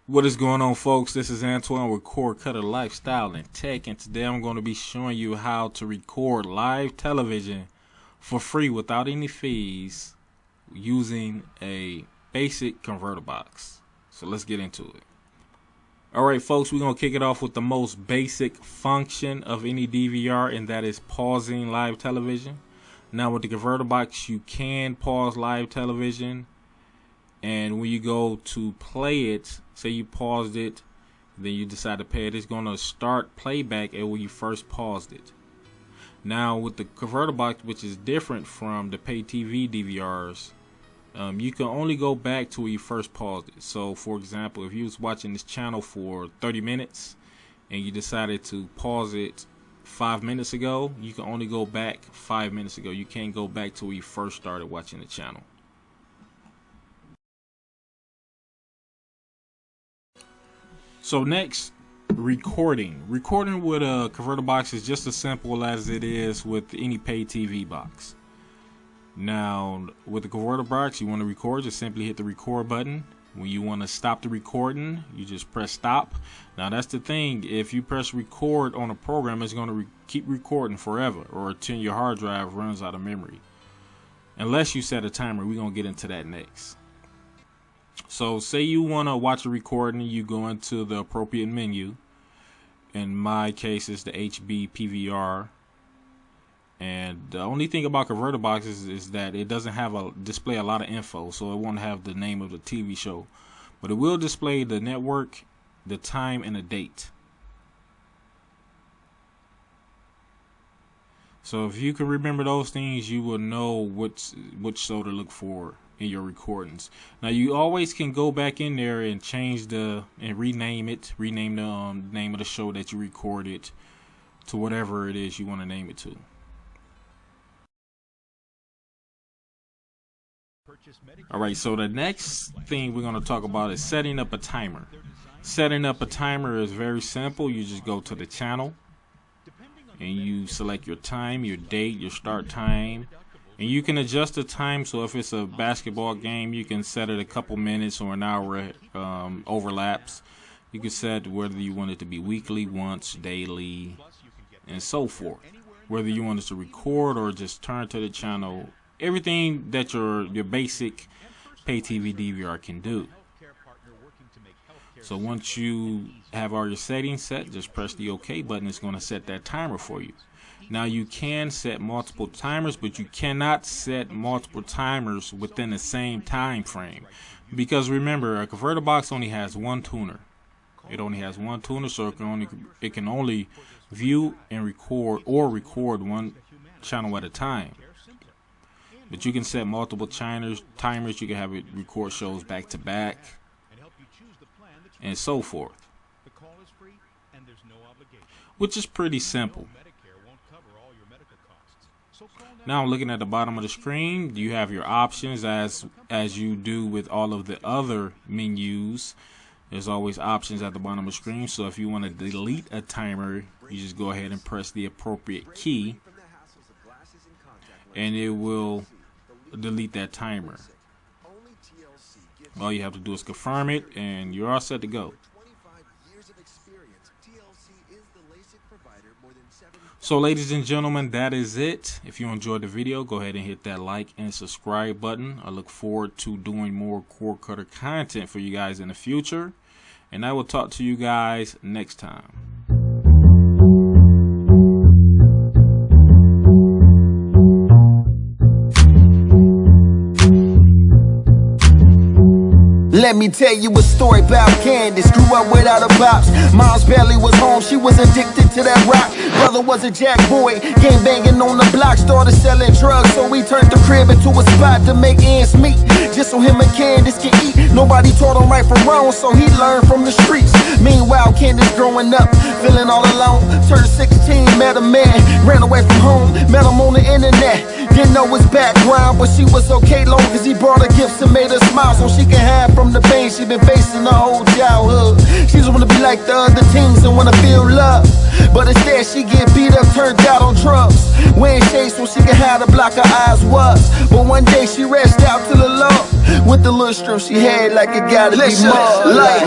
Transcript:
What is going on, folks? This is Antoine with Cord Cutter Lifestyle and Tech, and today I'm going to be showing you how to record live television for free without any fees using a basic converter box. So let's get into it. Alright folks, we're going to kick it off with the most basic function of any DVR, and that is pausing live television. Now with the converter box, you can pause live television, and when you go to play it, say you paused it, then you decide to pay it, it's going to start playback at where you first paused it. Now with the converter box, which is different from the pay TV DVRs, you can only go back to where you first paused it. So for example, if you was watching this channel for 30 minutes and you decided to pause it 5 minutes ago, you can only go back 5 minutes ago. You can't go back to where you first started watching the channel. So next, recording. Recording with a converter box is just as simple as it is with any pay TV box. Now, with the converter box, you want to record, just simply hit the record button. When you want to stop the recording, you just press stop. Now that's the thing, if you press record on a program, it's going to keep recording forever, or until your hard drive runs out of memory. Unless you set a timer. We're going to get into that next. So say you want to watch a recording, you go into the appropriate menu. In my case, it's the HB PVR. And the only thing about converter boxes is that it doesn't have display a lot of info, so it won't have the name of the TV show, but it will display the network, the time, and the date. So if you can remember those things, you will know which show to look for in your recordings. Now you always can go back in there and change and rename the name of the show that you recorded to whatever it is you want to name it to. Alright, so the next thing we're going to talk about is setting up a timer. Setting up a timer is very simple. You just go to the channel and you select your time, your date, your start time, and you can adjust the time. So if it's a basketball game, you can set it a couple minutes or an hour overlaps. You can set whether you want it to be weekly, once, daily, and so forth. Whether you want it to record or just turn to the channel, everything that your basic pay TV DVR can do. So once you have all your settings set, just press the OK button. It's going to set that timer for you. Now you can set multiple timers, but you cannot set multiple timers within the same time frame, because remember, a converter box only has one tuner. It only has one tuner, so it can only view and record one channel at a time. But you can set multiple timers. You can have it record shows back to back, and so forth, which is pretty simple. Now looking at the bottom of the screen, you have your options as you do with all of the other menus. There's always options at the bottom of the screen. So if you want to delete a timer, you just go ahead and press the appropriate key, and it will delete that timer. All you have to do is confirm it, and you're all set to go. So ladies and gentlemen, that is it. If you enjoyed the video, go ahead and hit that like and subscribe button. I look forward to doing more cord cutter content for you guys in the future, and I will talk to you guys next time. Let me tell you a story about Candace. Grew up without a pops. Mom's barely was home, she was addicted to that rock. Brother was a jack boy, game banging on the block. Started selling drugs, so we turned the crib into a spot to make ends meet, just so him and Candace can eat. Nobody taught him right from wrong, so he learned from the streets. Meanwhile, Candace growing up, feeling all alone. Turned 16, met a man, ran away from home. Met him on the internet, didn't know his background, but she was okay long, cause he brought her gifts and made her smile, so she can have from the pain she been facing her whole childhood. She just wanna be like the other teens and wanna feel love, but instead she get beat up, turned out on drugs. Wearing shades so she can hide the block her eyes was. But one day she reached out to the Lord with the little strip she had, like it gotta be more. Like